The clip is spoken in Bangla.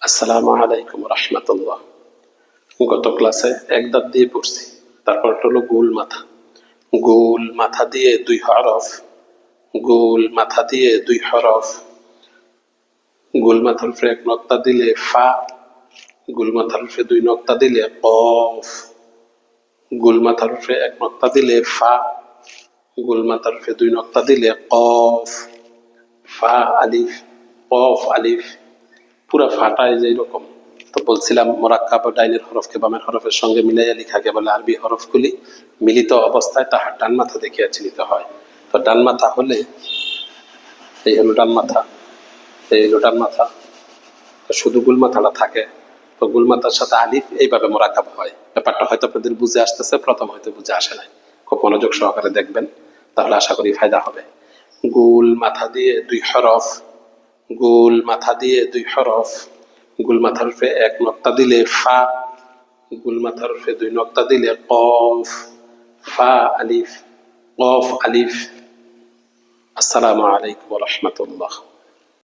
আসসালামু আলাইকুম রহমতুল্লাহ। গত ক্লাসে এক দাঁত দিয়ে পড়ছি, তারপর হলো গোল মাথা। গোল মাথা দিয়ে দুই হরফ, গোল মাথা দিয়ে দুই হরফ। গোল মাথার উপরে এক নক্তা দিলে ফা, গোল মাথার উপরে দুই নক্তা দিলে কফ, গোল মাথার উপরে এক নক্তা দিলে ফা, গোল মাথার উপরে দুই নক্তা দিলে কফ। ফা আলিফ, কফ আলিফ, পুরা ফাটায় যে এরকম। তো বলছিলাম মোরাক্কাব ডাইনের হরফকে বামের হরফের সঙ্গে মিলাইয়া লিখাকে বলে আরবি হরফগুলি মিলিত অবস্থায় তাহার ডান মাথা দেখিয়া চিনিতে হয়। তো ডান মাথা হলে এই হলো ডান মাথা, এই হলো ডান মাথা। শুধু গুল মাথাটা থাকে, তো গুল মাথার সাথে আলিফ এইভাবে মোরাক্কাব হয়। ব্যাপারটা হয়তো আপনাদের বুঝে আসতেছে, প্রথম হয়তো বুঝে আসে নাই। খুব মনোযোগ সহকারে দেখবেন, তাহলে আশা করি ফায়দা হবে। গোল মাথা দিয়ে দুই হরফ, গোল মাথা দিয়ে দুই হরফ। গোল মাথার উপরে এক নক্তা দিলে ফা, গোল মাথার উপরে দুই নক্তা দিলে কফ। ফা আলিফ, কফ আলিফ। আসসালামু আলাইকুম রহমতুল্লাহ।